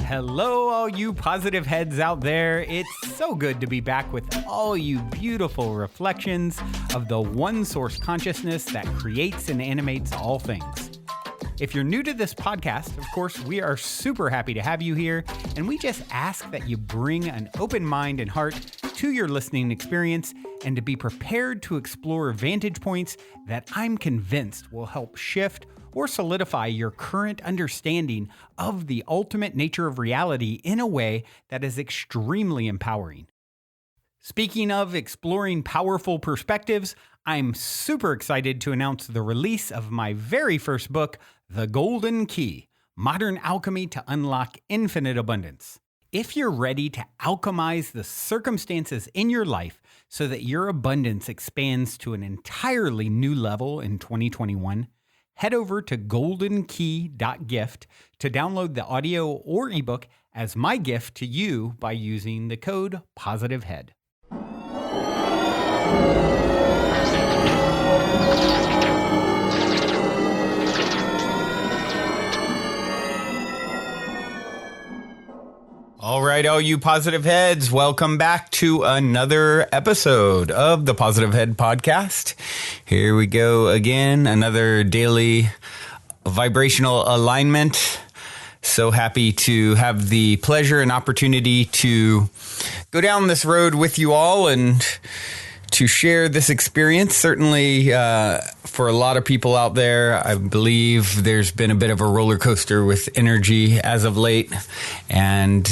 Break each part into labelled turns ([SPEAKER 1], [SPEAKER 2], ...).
[SPEAKER 1] Hello, all you positive heads out there. It's so good to be back with all you beautiful reflections of the one source consciousness that creates and animates all things. If you're new to this podcast, of course, we are super happy to have you here, and we just ask that you bring an open mind and heart to your listening experience and to be prepared to explore vantage points that I'm convinced will help shift or solidify your current understanding of the ultimate nature of reality in a way that is extremely empowering. Speaking of exploring powerful perspectives, I'm super excited to announce the release of my very first book, The Golden Key: Modern Alchemy to Unlock Infinite Abundance. If you're ready to alchemize the circumstances in your life so that your abundance expands to an entirely new level in 2021, head over to goldenkey.gift to download the audio or ebook as my gift to you by using the code POSITIVEHEAD. All right, all you positive heads, welcome back to another episode of the Positive Head Podcast. Here we go again, another daily vibrational alignment. So happy to have the pleasure and opportunity to go down this road with you all and to share this experience. Certainly, for a lot of people out there, I believe there's been a bit of a roller coaster with energy as of late. And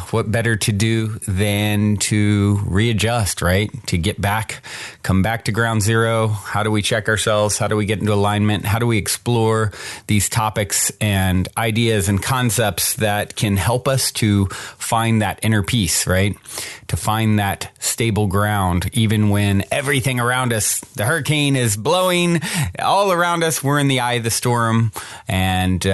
[SPEAKER 1] what better to do than to readjust, right? To get back, come back to ground zero. How do we check ourselves? How do we get into alignment? How do we explore these topics and ideas and concepts that can help us to find that inner peace, right? To find that stable ground, even when everything around us, the hurricane is blowing all around us. We're in the eye of the storm and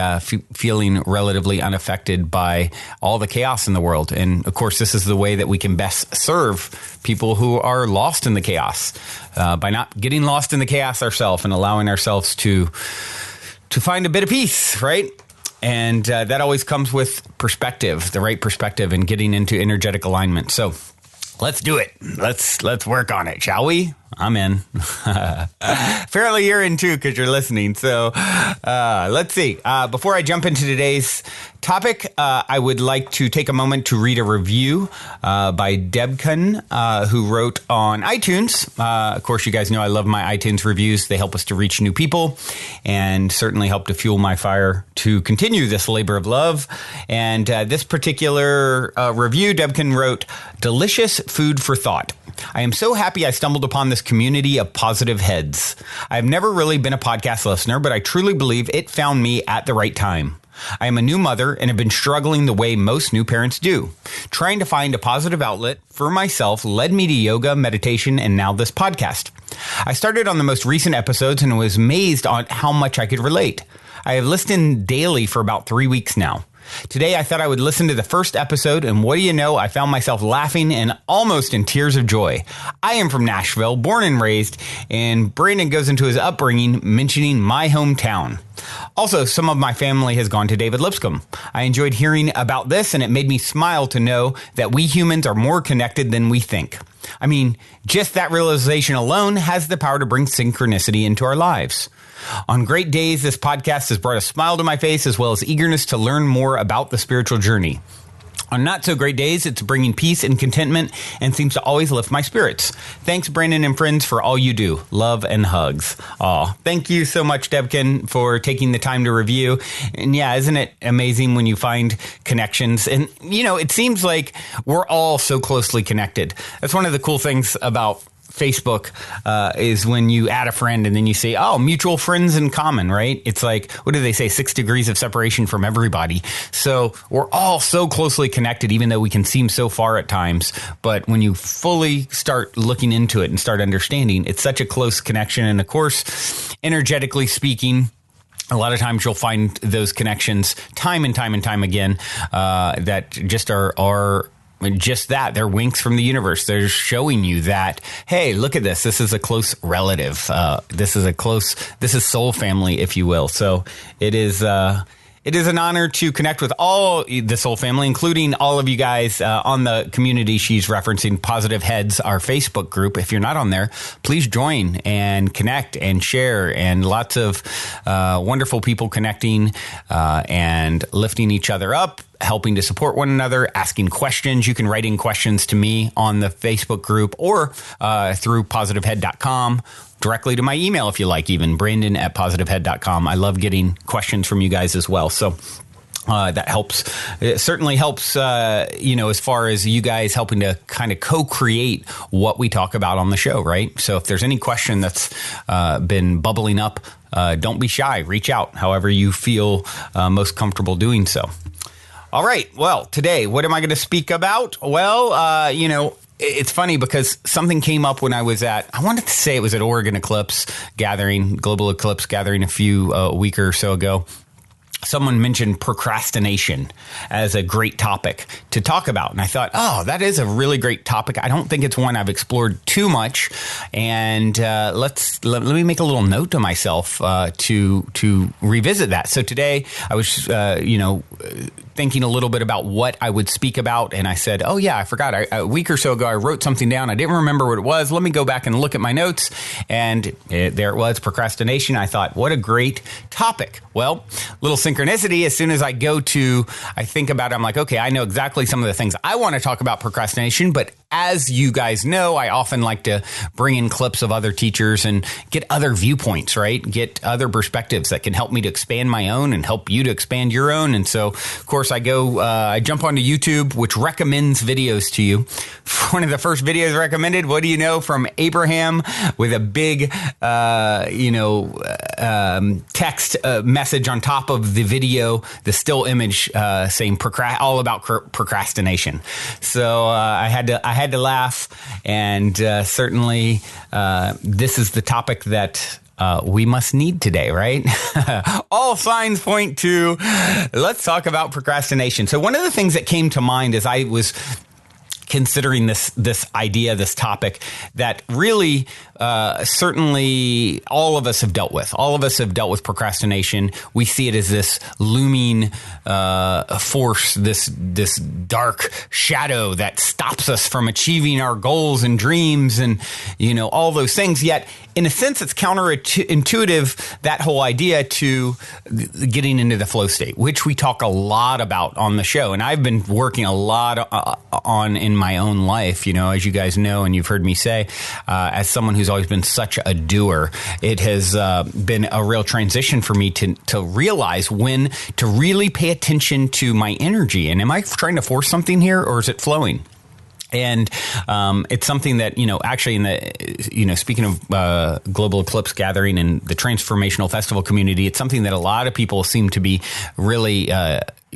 [SPEAKER 1] feeling relatively unaffected by all the chaos in the world. And of course, this is the way that we can best serve people who are lost in the chaos, by not getting lost in the chaos ourselves and allowing ourselves to find a bit of peace, right? And that always comes with perspective, the right perspective, and getting into energetic alignment. So let's do it. Let's work on it, shall we? I'm in. Apparently you're in too because you're listening. So let's see. Before I jump into today's topic, I would like to take a moment to read a review by Debkin, who wrote on iTunes. Of course, you guys know I love my iTunes reviews. They help us to reach new people and certainly help to fuel my fire to continue this labor of love. And this particular review, Debkin wrote, "Delicious food for thought. I am so happy I stumbled upon this community of positive heads. I've never really been a podcast listener, but I truly believe it found me at the right time. I am a new mother and have been struggling the way most new parents do. Trying to find a positive outlet for myself led me to yoga, meditation, and now this podcast. I started on the most recent episodes and was amazed on how much I could relate. I have listened daily for about 3 weeks now. Today, I thought I would listen to the first episode, and what do you know, I found myself laughing and almost in tears of joy. I am from Nashville, born and raised, and Brandon goes into his upbringing mentioning my hometown. Also, some of my family has gone to David Lipscomb. I enjoyed hearing about this, and it made me smile to know that we humans are more connected than we think. I mean, just that realization alone has the power to bring synchronicity into our lives. On great days, this podcast has brought a smile to my face as well as eagerness to learn more about the spiritual journey. On not so great days, it's bringing peace and contentment and seems to always lift my spirits. Thanks, Brandon and friends, for all you do. Love and hugs." Aw, thank you so much, Debkin, for taking the time to review. And yeah, isn't it amazing when you find connections? And, you know, it seems like we're all so closely connected. That's one of the cool things about Facebook is when you add a friend and then you say, oh, mutual friends in common, right? It's like, what do they say? 6 degrees of separation from everybody. So we're all so closely connected, even though we can seem so far at times. But when you fully start looking into it and start understanding, it's such a close connection. And of course, energetically speaking, a lot of times you'll find those connections time and time and time again that just are just that. They're winks from the universe. They're showing you that, hey, look at this. This is a close relative. This is soul family, if you will. So it is It is an honor to connect with all the Soul family, including all of you guys on the community she's referencing, Positive Heads, our Facebook group. If you're not on there, please join and connect and share, and lots of wonderful people connecting and lifting each other up, helping to support one another, asking questions. You can write in questions to me on the Facebook group or through positivehead.com. Directly to my email if you like, even Brandon@positivehead.com. I love getting questions from you guys as well. So that helps. It certainly helps, as far as you guys helping to kind of co-create what we talk about on the show, right? So if there's any question that's been bubbling up, don't be shy. Reach out however you feel most comfortable doing so. All right. Well, today, what am I going to speak about? Well, it's funny because something came up when I was I wanted to say it was at Oregon Eclipse Gathering, Global Eclipse Gathering a week or so ago. Someone mentioned procrastination as a great topic to talk about. And I thought, that is a really great topic. I don't think it's one I've explored too much. And let me make a little note to myself to revisit that. So today I was, thinking a little bit about what I would speak about. And I said, I forgot. A week or so ago, I wrote something down. I didn't remember what it was. Let me go back and look at my notes. And there it was, procrastination. I thought, what a great topic. Well, little synchronicity. As soon as I think about it, I'm like, okay, I know exactly some of the things I want to talk about procrastination. But as you guys know, I often like to bring in clips of other teachers and get other viewpoints, right? Get other perspectives that can help me to expand my own and help you to expand your own. And so, of course, I jump onto YouTube, which recommends videos to you. One of the first videos recommended, what do you know, from Abraham with a big, text message on top of the video, the still image saying all about procrastination. So I had to laugh, and certainly this is the topic that we must need today, right? All signs point to, let's talk about procrastination. So one of the things that came to mind as I was considering this idea, this topic, that really certainly all of us have dealt with. All of us have dealt with procrastination. We see it as this looming force, this dark shadow that stops us from achieving our goals and dreams and, all those things. Yet, in a sense, it's counterintuitive, that whole idea, to getting into the flow state, which we talk a lot about on the show. And I've been working a lot on in my own life, as you guys know, and you've heard me say, as someone who's always been such a doer, it has been a real transition for me to realize when to really pay attention to my energy. And am I trying to force something here, or is it flowing? And it's something that, actually in the, speaking of Global Eclipse Gathering and the Transformational Festival community, it's something that a lot of people seem to be really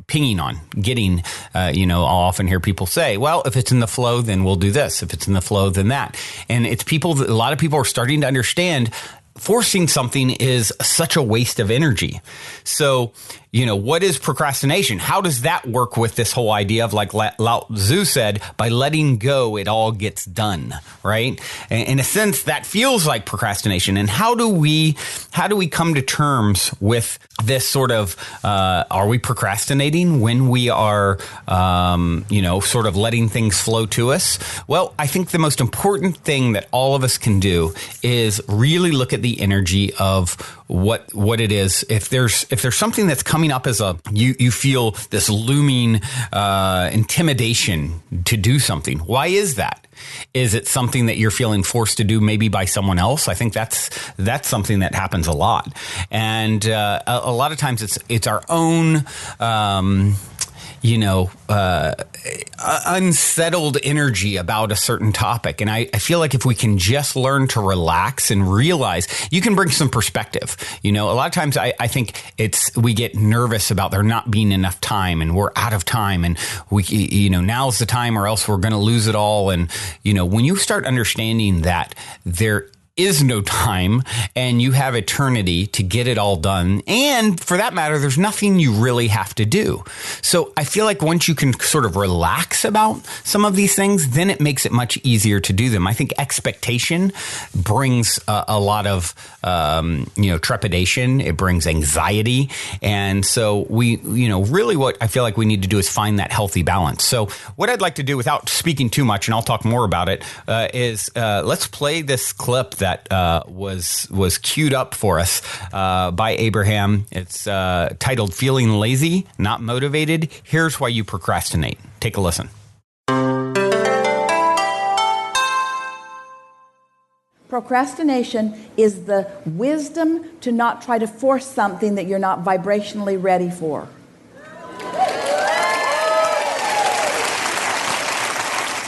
[SPEAKER 1] pinging on, getting, I'll often hear people say, well, if it's in the flow, then we'll do this. If it's in the flow, then that. And it's a lot of people are starting to understand forcing something is such a waste of energy. So, what is procrastination? How does that work with this whole idea of, like Lao Tzu said, by letting go, it all gets done, right? And in a sense, that feels like procrastination. And how do we come to terms with this sort of, are we procrastinating when we are, sort of letting things flow to us? Well, I think the most important thing that all of us can do is really look at the energy of what it is. If there's something that's coming up as you feel this looming intimidation to do something. Why is that? Is it something that you're feeling forced to do, maybe by someone else? I think that's something that happens a lot, and a lot of times it's our own. Unsettled energy about a certain topic. And I feel like if we can just learn to relax and realize, you can bring some perspective. A lot of times I think we get nervous about there not being enough time, and we're out of time, and now's the time or else we're going to lose it all. And, when you start understanding that there is no time and you have eternity to get it all done. And for that matter, there's nothing you really have to do. So I feel like once you can sort of relax about some of these things, then it makes it much easier to do them. I think expectation brings a lot of, trepidation. It brings anxiety. And so really what I feel like we need to do is find that healthy balance. So what I'd like to do, without speaking too much, and I'll talk more about it, is let's play this clip that was queued up for us by Abraham. It's titled "Feeling Lazy, Not Motivated. Here's Why You Procrastinate." Take a listen.
[SPEAKER 2] Procrastination is the wisdom to not try to force something that you're not vibrationally ready for.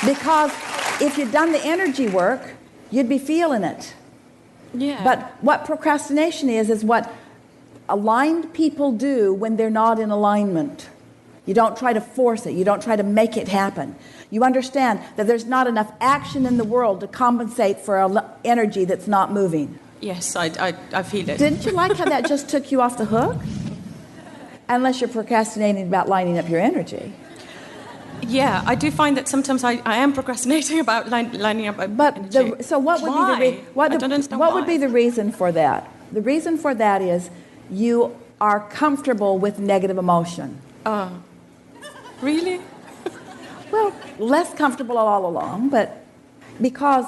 [SPEAKER 2] Because if you'd done the energy work, you'd be feeling it.
[SPEAKER 3] Yeah.
[SPEAKER 2] But what procrastination is what aligned people do when they're not in alignment. You don't try to force it. You don't try to make it happen. You understand that there's not enough action in the world to compensate for energy that's not moving.
[SPEAKER 3] Yes, I feel it.
[SPEAKER 2] Didn't you like how that just took you off the hook? Unless you're procrastinating about lining up your energy.
[SPEAKER 3] Yeah, I do find that sometimes I am procrastinating about lining up.
[SPEAKER 2] But so what would
[SPEAKER 3] why?
[SPEAKER 2] be what would be the reason for that? The reason for that is you are comfortable with negative emotion.
[SPEAKER 3] Really?
[SPEAKER 2] Well, less comfortable all along, but because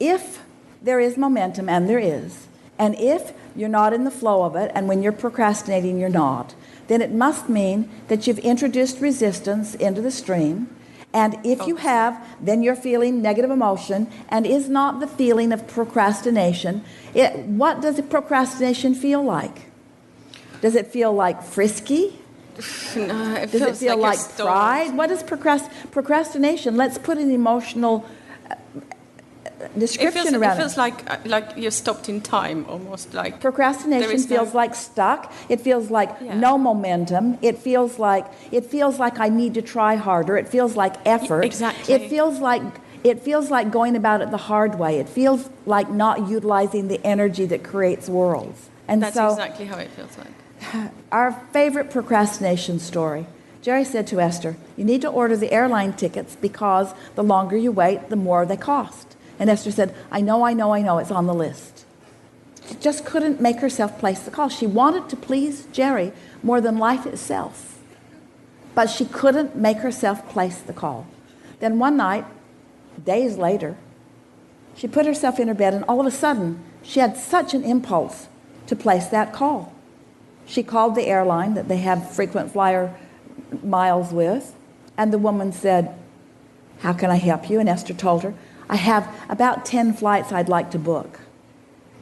[SPEAKER 2] if there is momentum, and there is, and if you're not in the flow of it, and when you're procrastinating you're not, then it must mean that you've introduced resistance into the stream. And if you have, then you're feeling negative emotion, and is not the feeling of procrastination. What does procrastination feel like? Does it feel like frisky?
[SPEAKER 3] No,
[SPEAKER 2] Does it feel like pride? What is procrastination? Let's put an emotional description around it.
[SPEAKER 3] It feels like you're stopped in time, almost like.
[SPEAKER 2] Procrastination feels like stuck. It feels like no momentum. It feels like I need to try harder. It feels like effort.
[SPEAKER 3] Exactly.
[SPEAKER 2] It feels like going about it the hard way. It feels like not utilizing the energy that creates worlds. And
[SPEAKER 3] that's exactly how it feels like.
[SPEAKER 2] Our favorite procrastination story. Jerry said to Esther, "You need to order the airline tickets because the longer you wait, the more they cost." And Esther said, I know, it's on the list. She just couldn't make herself place the call. She wanted to please Jerry more than life itself. But she couldn't make herself place the call. Then one night, days later, she put herself in her bed, and all of a sudden, she had such an impulse to place that call. She called the airline that they have frequent flyer miles with, and the woman said, "How can I help you?" And Esther told her, "I have about 10 flights I'd like to book."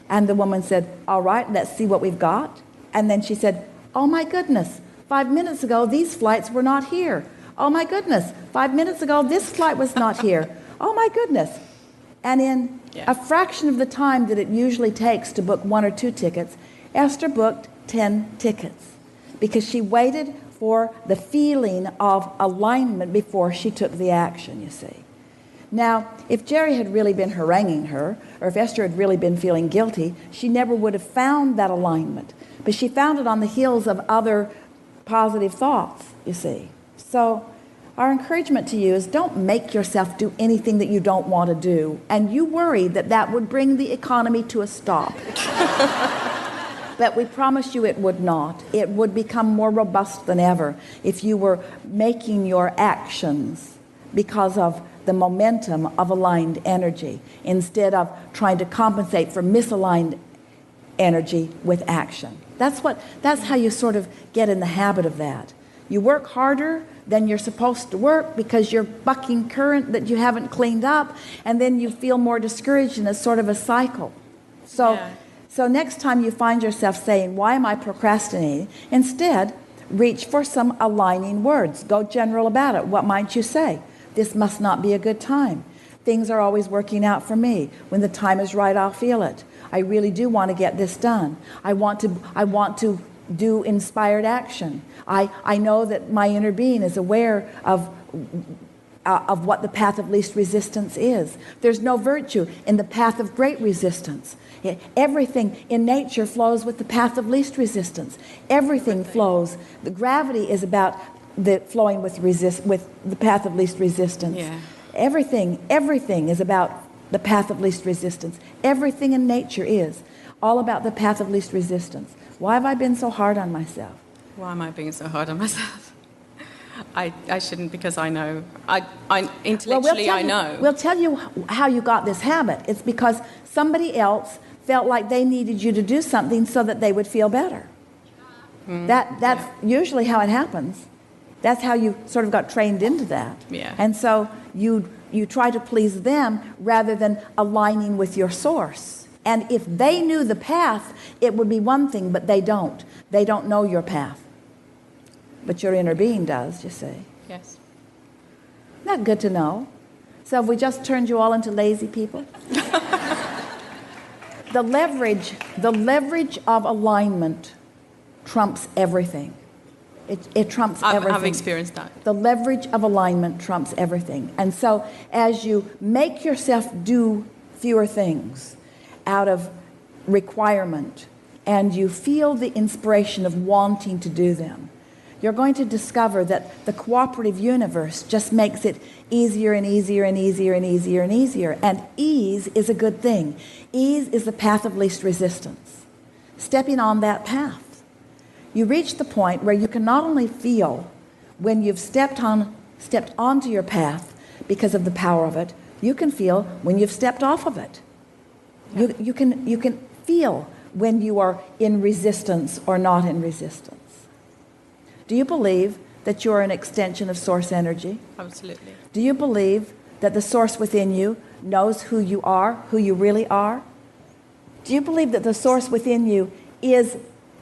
[SPEAKER 2] And the woman said, "All right, let's see what we've got." And then she said, "Oh my goodness, 5 minutes ago these flights were not here. Oh my goodness, 5 minutes ago this flight was not here. Oh my goodness." And in a fraction of the time that it usually takes to book 1 or 2 tickets, Esther booked 10 tickets because she waited for the feeling of alignment before she took the action, you see. Now, if Jerry had really been haranguing her, or if Esther had really been feeling guilty, she never would have found that alignment. But she found it on the heels of other positive thoughts, you see. So our encouragement to you is don't make yourself do anything that you don't want to do. And you worry that that would bring the economy to a stop. But we promise you it would not. It would become more robust than ever if you were making your actions because of the momentum of aligned energy instead of trying to compensate for misaligned energy with action. That's how you sort of get in the habit of that. You work harder than you're supposed to work because you're bucking current that you haven't cleaned up, and then you feel more discouraged, and it's sort of a cycle. So next time you find yourself saying, "Why am I procrastinating?" instead, reach for some aligning words. Go general about it. What might you say? "This must not be a good time. Things are always working out for me. When the time is right, I'll feel it. I really do want to get this done. I want to do inspired action. I know that my inner being is aware of of what the path of least resistance is. There's no virtue in the path of great resistance. Everything in nature flows with the path of least resistance. Everything flows. The gravity is about the flowing with the path of least resistance.
[SPEAKER 3] Yeah.
[SPEAKER 2] Everything is about the path of least resistance. Everything in nature is all about the path of least resistance. Why have I been so hard on myself?
[SPEAKER 3] Why am I being so hard on myself? I shouldn't, because I know. I intellectually, I know.
[SPEAKER 2] We'll tell you how you got this habit. It's because somebody else felt like they needed you to do something so that they would feel better. That's usually how it happens. That's how you sort of got trained into that.
[SPEAKER 3] Yeah.
[SPEAKER 2] And so you try to please them rather than aligning with your source. And if they knew the path, it would be one thing, but they don't. They don't know your path. But your inner being does, you see.
[SPEAKER 3] Yes.
[SPEAKER 2] Not good to know. So have we just turned you all into lazy people? The leverage of alignment trumps everything. It trumps everything.
[SPEAKER 3] I've experienced that.
[SPEAKER 2] The leverage of alignment trumps everything. And so as you make yourself do fewer things out of requirement, and you feel the inspiration of wanting to do them, you're going to discover that the cooperative universe just makes it easier and easier and easier and easier and easier. And ease is a good thing. Ease is the path of least resistance. Stepping on that path, you reach the point where you can not only feel when you've stepped onto your path because of the power of it, you can feel when you've stepped off of it. You can feel when you are in resistance or not in resistance. Do you believe that you're an extension of source energy?
[SPEAKER 3] Absolutely.
[SPEAKER 2] Do you believe that the source within you knows who you are, who you really are? Do you believe that the source within you is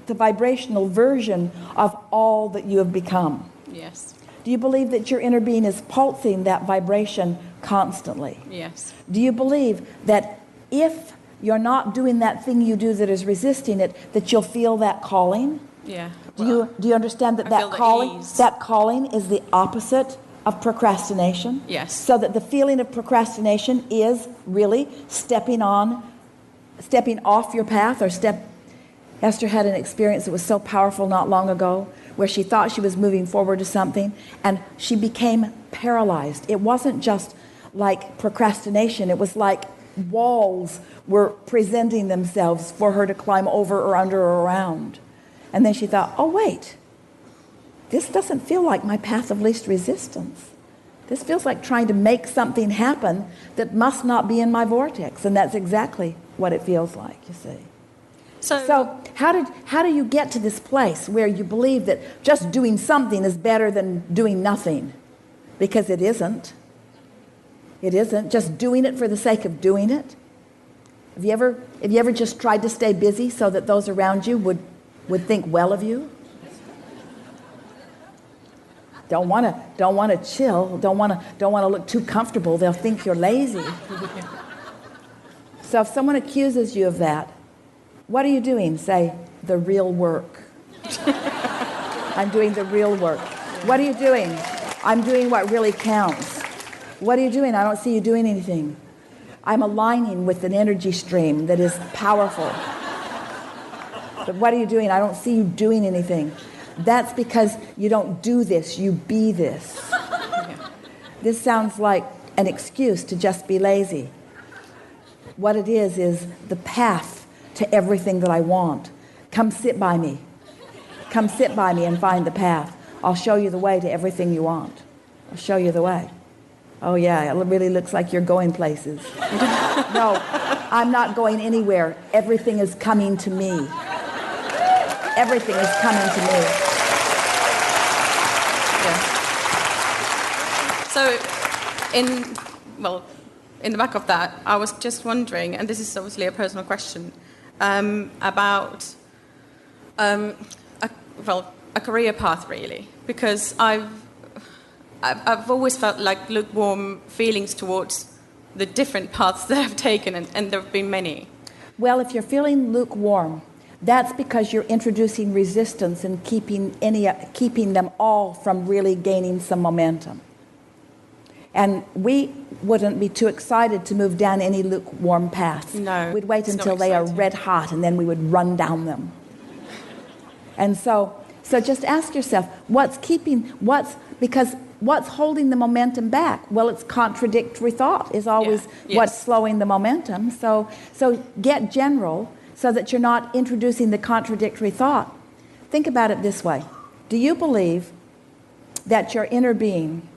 [SPEAKER 2] the vibrational version of all that you have become?
[SPEAKER 3] Yes.
[SPEAKER 2] Do you believe that your inner being is pulsing that vibration constantly?
[SPEAKER 3] Yes.
[SPEAKER 2] Do you believe that if you're not doing that thing you do that is resisting it, that you'll feel that calling?
[SPEAKER 3] Yeah.
[SPEAKER 2] Do you understand that that calling is the opposite of procrastination?
[SPEAKER 3] Yes.
[SPEAKER 2] So that the feeling of procrastination is really stepping off your path, Esther had an experience that was so powerful not long ago where she thought she was moving forward to something and she became paralyzed. It wasn't just like procrastination. It was like walls were presenting themselves for her to climb over or under or around. And then she thought, oh, wait, this doesn't feel like my path of least resistance. This feels like trying to make something happen that must not be in my vortex. And that's exactly what it feels like, you see. So how do you get to this place where you believe that just doing something is better than doing nothing? Because it isn't. It isn't. Just doing it for the sake of doing it. Have you ever just tried to stay busy so that those around you would think well of you? Don't want to chill. Don't want to look too comfortable. They'll think you're lazy. So if someone accuses you of that, what are you doing? Say, the real work. I'm doing the real work. What are you doing? I'm doing what really counts. What are you doing? I don't see you doing anything. I'm aligning with an energy stream that is powerful. But what are you doing? I don't see you doing anything. That's because you don't do this, you be this. This sounds like an excuse to just be lazy. What it is the path to everything that I want. Come sit by me. Come sit by me and find the path. I'll show you the way to everything you want. I'll show you the way. Oh yeah, it really looks like you're going places. No, I'm not going anywhere. Everything is coming to me. Everything is coming to me.
[SPEAKER 3] Yeah. So, in the back of that, I was just wondering, and this is obviously a personal question, about a career path, really, because I've always felt like lukewarm feelings towards the different paths that I've taken, and there have been many.
[SPEAKER 2] Well, if you're feeling lukewarm, that's because you're introducing resistance and keeping them all from really gaining some momentum. And we wouldn't be too excited to move down any lukewarm paths.
[SPEAKER 3] No,
[SPEAKER 2] we'd wait until they are red hot, and then we would run down them. And so just ask yourself, what's holding the momentum back? Well, it's contradictory thought is always what's slowing the momentum. So get general so that you're not introducing the contradictory thought. Think about it this way. Do you believe that your inner being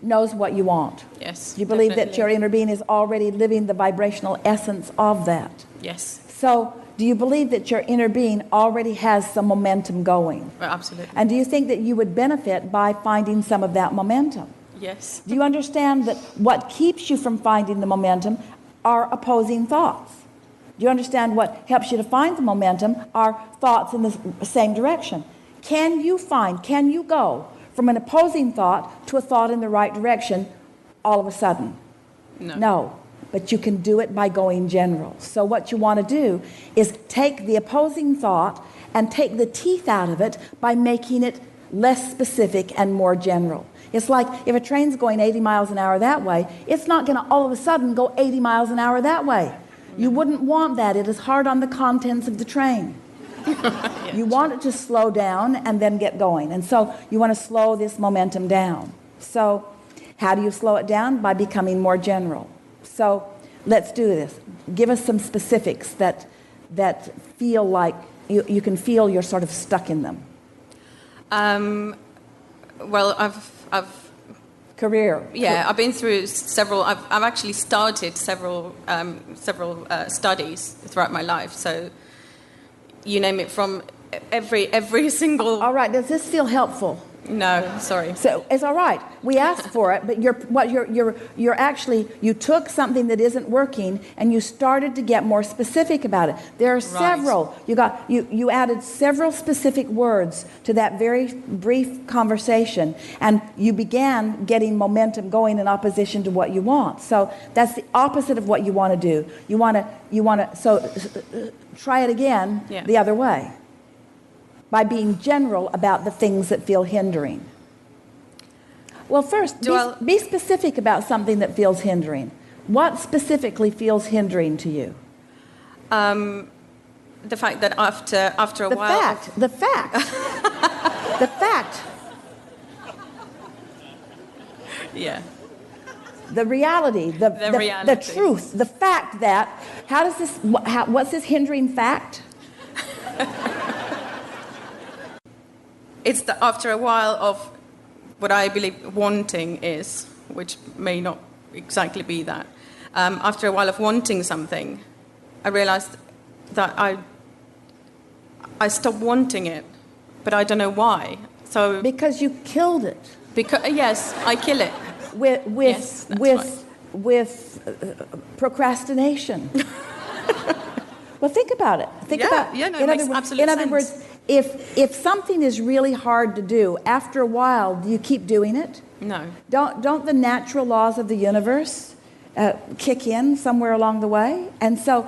[SPEAKER 2] knows what you want?
[SPEAKER 3] Yes.
[SPEAKER 2] Do you believe
[SPEAKER 3] definitely.
[SPEAKER 2] that your inner being is already living the vibrational essence of that?
[SPEAKER 3] Yes.
[SPEAKER 2] So do you believe that your inner being already has some momentum going?
[SPEAKER 3] Well, absolutely.
[SPEAKER 2] And do you think that you would benefit by finding some of that momentum?
[SPEAKER 3] Yes.
[SPEAKER 2] Do you understand that what keeps you from finding the momentum are opposing thoughts? Do you understand what helps you to find the momentum are thoughts in the same direction? Can you go from an opposing thought to a thought in the right direction all of a sudden? No. But you can do it by going general. So what you want to do is take the opposing thought and take the teeth out of it by making it less specific and more general. It's like if a train's going 80 miles an hour that way, it's not going to all of a sudden go 80 miles an hour that way. You wouldn't want that. It is hard on the contents of the train. You want it to slow down and then get going. And so you want to slow this momentum down. So how do you slow it down? By becoming more general. So let's do this. Give us some specifics that feel like you can feel you're sort of stuck in them.
[SPEAKER 3] Well, I've
[SPEAKER 2] career.
[SPEAKER 3] Yeah, I've been through several. I've actually started several studies throughout my life. So you name it, from every single.
[SPEAKER 2] All right. Does this feel helpful?
[SPEAKER 3] No, sorry.
[SPEAKER 2] So it's all right. We asked for it, but you're actually, you took something that isn't working and you started to get more specific about it. There are several. You added several specific words to that very brief conversation, and you began getting momentum going in opposition to what you want. So that's the opposite of what you want to do. You want to. So try it again the other way. By being general about the things that feel hindering. Well, first, be specific about something that feels hindering. What specifically feels hindering to you?
[SPEAKER 3] The fact that after a while...
[SPEAKER 2] The fact. The fact.
[SPEAKER 3] Yeah.
[SPEAKER 2] The reality, the truth, the fact that, what's this hindering fact?
[SPEAKER 3] It's after a while of what I believe wanting is, which may not exactly be that. After a while of wanting something, I realized that I stopped wanting it, but I don't know why. So
[SPEAKER 2] because you killed it.
[SPEAKER 3] Yes, I kill it.
[SPEAKER 2] With procrastination. Well, think about it.
[SPEAKER 3] It makes absolute sense.
[SPEAKER 2] In other words, if something is really hard to do, after a while, do you keep doing it?
[SPEAKER 3] No.
[SPEAKER 2] Don't the natural laws of the universe kick in somewhere along the way? And so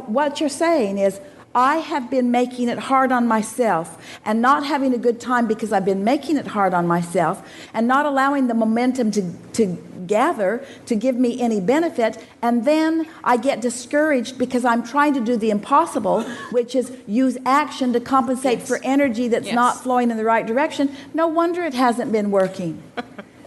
[SPEAKER 2] what you're saying is, I have been making it hard on myself and not having a good time because I've been making it hard on myself and not allowing the momentum to gather to give me any benefit, and then I get discouraged because I'm trying to do the impossible, which is use action to compensate for energy that's not flowing in the right direction. No wonder it hasn't been working.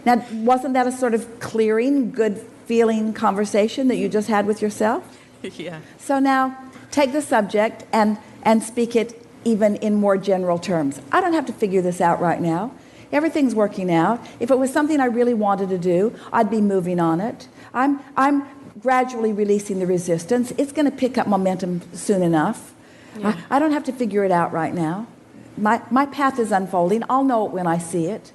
[SPEAKER 2] Now, wasn't that a sort of clearing, good feeling conversation that you just had with yourself?
[SPEAKER 3] Yeah.
[SPEAKER 2] So now take the subject and speak it even in more general terms. I don't have to figure this out right now. Everything's working out. If it was something I really wanted to do, I'd be moving on it. I'm gradually releasing the resistance. It's going to pick up momentum soon enough. Yeah. I don't have to figure it out right now. My path is unfolding. I'll know it when I see it.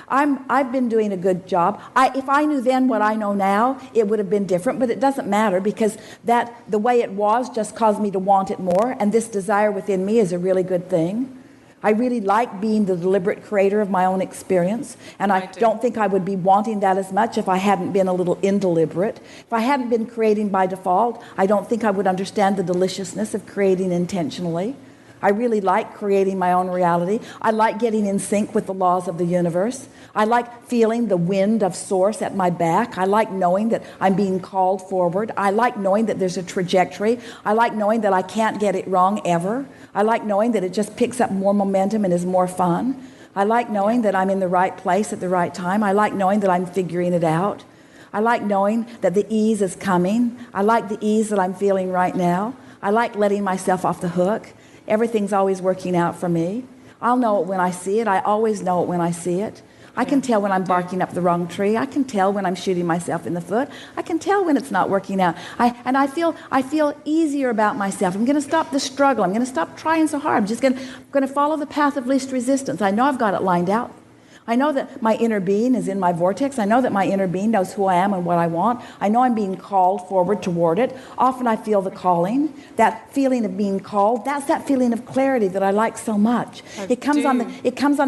[SPEAKER 2] I've been doing a good job. If I knew then what I know now, it would have been different, but it doesn't matter because the way it was just caused me to want it more, and this desire within me is a really good thing. I really like being the deliberate creator of my own experience, and I don't think I would be wanting that as much if I hadn't been a little indeliberate. If I hadn't been creating by default, I don't think I would understand the deliciousness of creating intentionally. I really like creating my own reality. I like getting in sync with the laws of the universe. I like feeling the wind of source at my back. I like knowing that I'm being called forward. I like knowing that there's a trajectory. I like knowing that I can't get it wrong ever. I like knowing that it just picks up more momentum and is more fun. I like knowing that I'm in the right place at the right time. I like knowing that I'm figuring it out. I like knowing that the ease is coming. I like the ease that I'm feeling right now. I like letting myself off the hook. Everything's always working out for me. I'll know it when I see it. I always know it when I see it. I can tell when I'm barking up the wrong tree. I can tell when I'm shooting myself in the foot. I can tell when it's not working out. I feel easier about myself. I'm going to stop the struggle. I'm going to stop trying so hard. I'm just going to follow the path of least resistance. I know I've got it lined out. I know that my inner being is in my vortex. I know that my inner being knows who I am and what I want. I know I'm being called forward toward it. Often I feel the calling, that feeling of being called. That's that feeling of clarity that I like so much. It comes on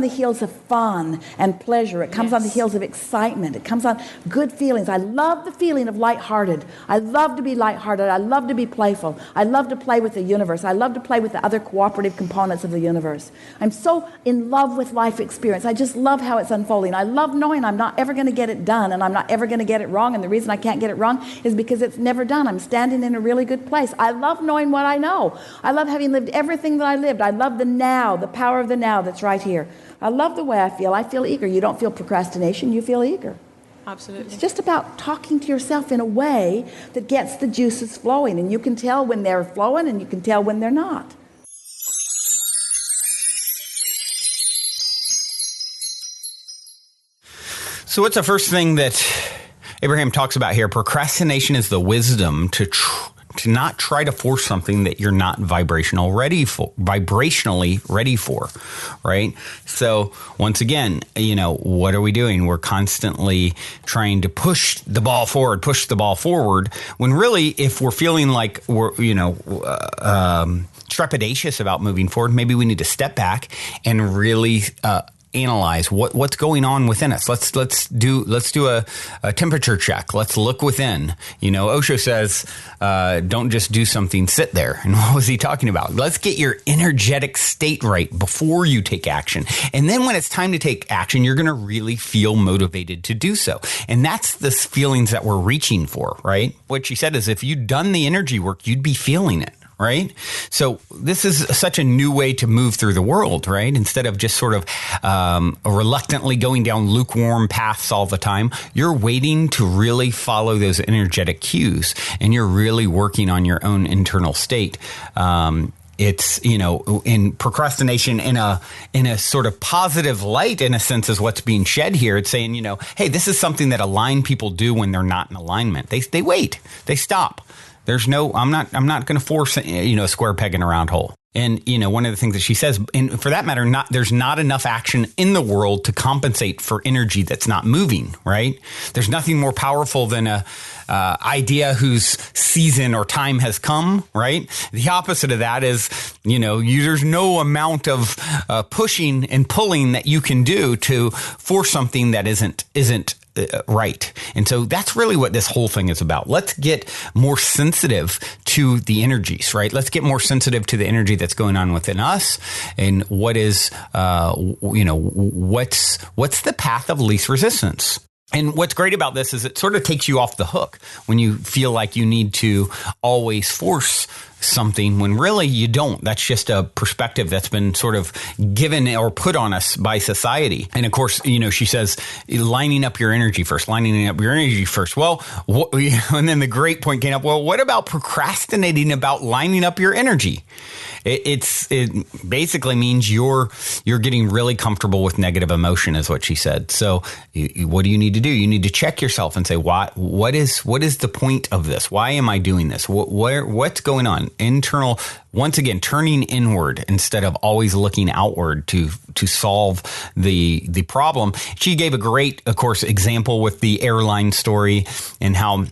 [SPEAKER 2] the heels of fun and pleasure. It comes on the heels of excitement. It comes on good feelings. I love the feeling of lighthearted. I love to be lighthearted. I love to be playful. I love to play with the universe. I love to play with the other cooperative components of the universe. I'm so in love with life experience. I just love how it's unfolding. I love knowing I'm not ever going to get it done, and I'm not ever going to get it wrong, and the reason I can't get it wrong is because it's never done. I'm standing in a really good place. I love knowing what I know. I love having lived everything that I lived. I love the now, the power of the now that's right here. I love the way I feel. I feel eager. You don't feel procrastination, you feel eager.
[SPEAKER 3] Absolutely.
[SPEAKER 2] It's just about talking to yourself in a way that gets the juices flowing, and you can tell when they're flowing and you can tell when they're not.
[SPEAKER 1] So what's the first thing that Abraham talks about here? Procrastination is the wisdom to not try to force something that you're not vibrationally ready for, right? So once again, what are we doing? We're constantly trying to push the ball forward, when really, if we're feeling like we're, trepidatious about moving forward, maybe we need to step back and really, analyze what's going on within us. Let's do a temperature check. Let's look within. Osho says, don't just do something, sit there. And what was he talking about? Let's get your energetic state right before you take action. And then when it's time to take action, you're going to really feel motivated to do so. And that's the feelings that we're reaching for, right? What she said is, if you'd done the energy work, you'd be feeling it. Right? So this is such a new way to move through the world, right? Instead of just sort of reluctantly going down lukewarm paths all the time, you're waiting to really follow those energetic cues, and you're really working on your own internal state. It's, in procrastination in a sort of positive light, in a sense, is what's being shed here. It's saying, hey, this is something that aligned people do when they're not in alignment. They wait, they stop. There's I'm not going to force, a square peg in a round hole. And, one of the things that she says, and for that matter, there's not enough action in the world to compensate for energy that's not moving, right? There's nothing more powerful than a idea whose season or time has come, right? The opposite of that is, there's no amount of pushing and pulling that you can do to force something that isn't right. And so that's really what this whole thing is about. Let's get more sensitive to the energies, right? Let's get more sensitive to the energy that's going on within us, and what is, what's the path of least resistance. And what's great about this is it sort of takes you off the hook when you feel like you need to always force something, when really you don't. That's just a perspective that's been sort of given or put on us by society. And of course, she says, lining up your energy first. Well, and then the great point came up, well, what about procrastinating about lining up your energy? It basically means you're getting really comfortable with negative emotion, is what she said. So what do you need to do? You need to check yourself and say, what is the point of this? Why am I doing this? What's going on? Internal, once again, turning inward instead of always looking outward to solve the problem. She gave a great, of course, example with the airline story, and how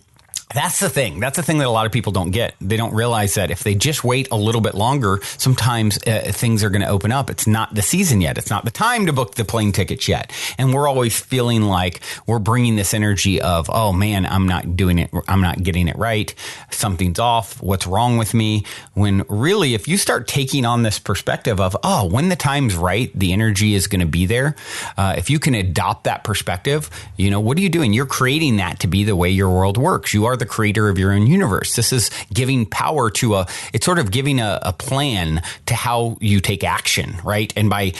[SPEAKER 1] That's the thing. That's the thing that a lot of people don't get. They don't realize that if they just wait a little bit longer, sometimes things are going to open up. It's not the season yet. It's not the time to book the plane tickets yet. And we're always feeling like we're bringing this energy of, oh man, I'm not doing it. I'm not getting it right. Something's off. What's wrong with me? When really, if you start taking on this perspective of, oh, when the time's right, the energy is going to be there. If you can adopt that perspective, what are you doing? You're creating that to be the way your world works. You are the creator of your own universe. This is giving power to it's sort of giving a plan to how you take action, right? And by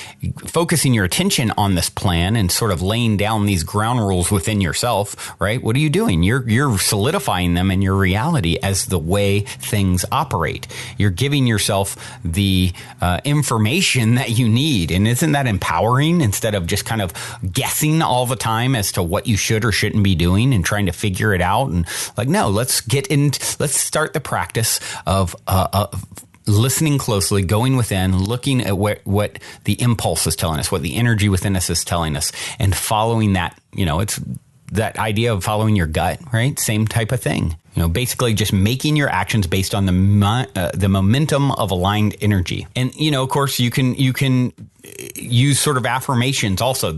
[SPEAKER 1] focusing your attention on this plan and sort of laying down these ground rules within yourself, right? What are you doing? You're solidifying them in your reality as the way things operate. You're giving yourself the information that you need. And isn't that empowering instead of just kind of guessing all the time as to what you should or shouldn't be doing and trying to figure it out? And no, let's start the practice of listening closely, going within, looking at what the impulse is telling us, what the energy within us is telling us, and following that. It's that idea of following your gut, right? Same type of thing. Basically just making your actions based on the momentum of aligned energy. And, of course, you can use sort of affirmations also.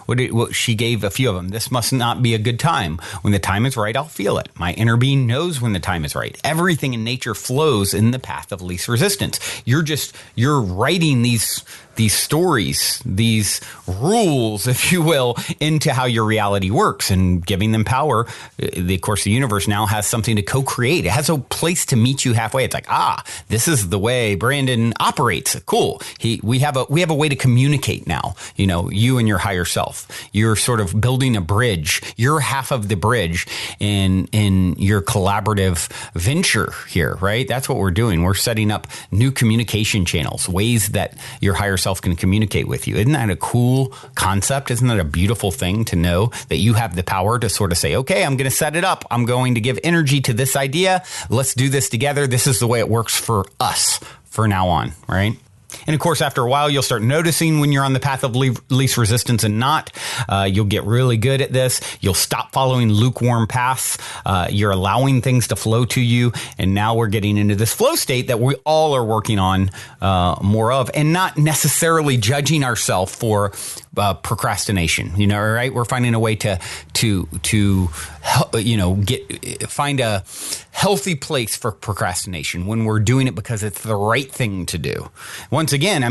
[SPEAKER 1] What she gave a few of them. This must not be a good time. When the time is right, I'll feel it. My inner being knows when the time is right. Everything in nature flows in the path of least resistance. You're writing these stories, these rules, if you will, into how your reality works and giving them power. Of course, the universe now has something to co-create. It has a place to meet you halfway. It's like, this is the way Brandon operates. Cool. We have a way to communicate now. You and your higher self. You're sort of building a bridge. You're half of the bridge in your collaborative venture here, right? That's what we're doing. We're setting up new communication channels, ways that your higher self can communicate with you. Isn't that a cool concept? Isn't that a beautiful thing to know that you have the power to sort of say, okay, I'm going to set it up. I'm going to give energy to this idea. Let's do this together. This is the way it works for us for now on, right? And of course, after a while, you'll start noticing when you're on the path of least resistance and not. You'll get really good at this. You'll stop following lukewarm paths. You're allowing things to flow to you. And now we're getting into this flow state that we all are working on more of, and not necessarily judging ourselves for procrastination. Right? We're finding a way to find a healthy place for procrastination when we're doing it because it's the right thing to do. Once again,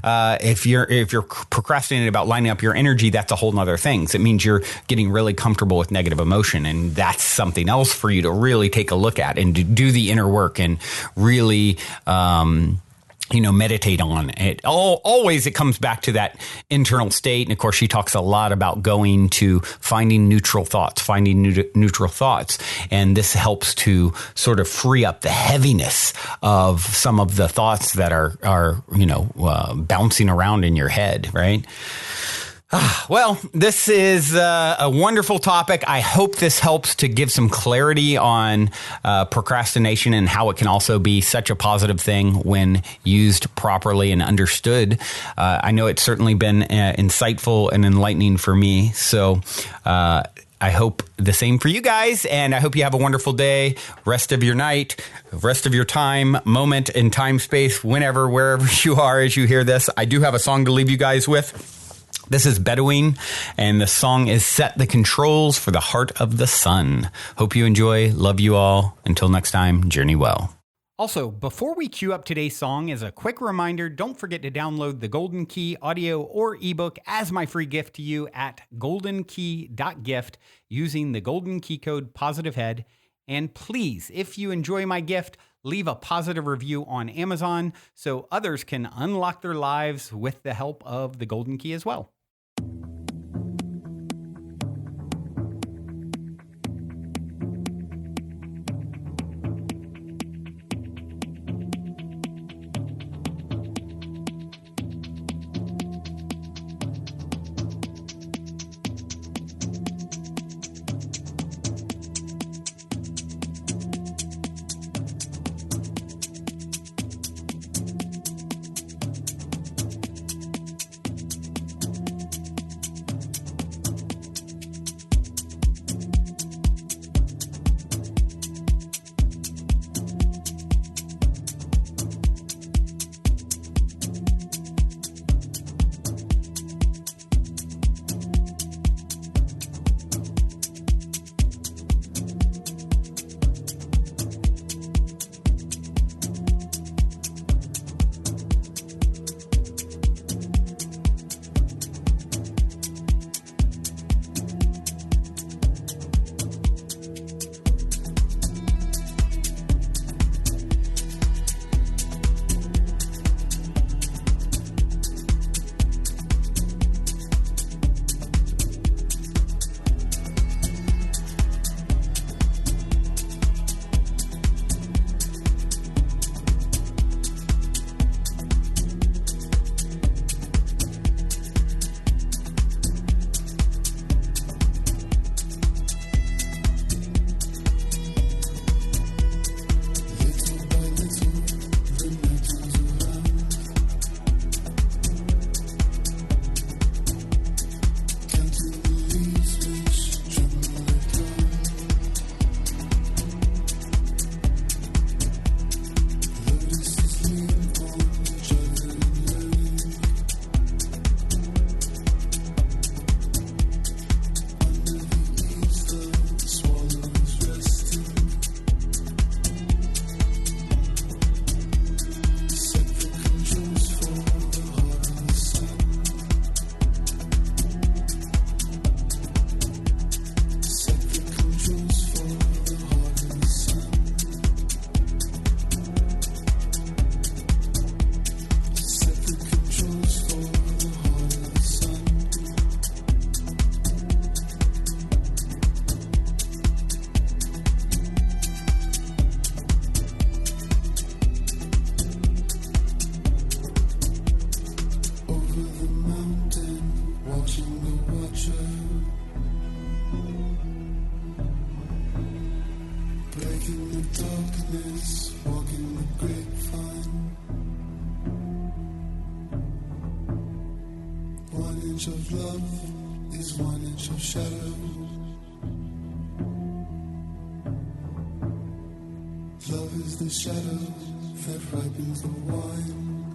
[SPEAKER 1] if you're procrastinating about lining up your energy, that's a whole nother thing. So it means you're getting really comfortable with negative emotion, and that's something else for you to really take a look at and to do the inner work and really meditate on it. Always it comes back to that internal state. And of course, she talks a lot about going to finding neutral thoughts. And this helps to sort of free up the heaviness of some of the thoughts that are bouncing around in your head, right? Well, this is a wonderful topic. I hope this helps to give some clarity on procrastination and how it can also be such a positive thing when used properly and understood. I know it's certainly been insightful and enlightening for me. So I hope the same for you guys. And I hope you have a wonderful day, rest of your night, rest of your time, moment in time, space, whenever, wherever you are as you hear this. I do have a song to leave you guys with. This is Bedouin, and the song is Set the Controls for the Heart of the Sun. Hope you enjoy. Love you all. Until next time, journey well. Also, before we cue up today's song, as a quick reminder, don't forget to download the Golden Key audio or ebook as my free gift to you at goldenkey.gift using the Golden Key code POSITIVEHEAD. And please, if you enjoy my gift, leave a positive review on Amazon so others can unlock their lives with the help of the Golden Key as well.
[SPEAKER 4] inch of love is 1 inch of shadow. Love is the shadow that ripens the wine.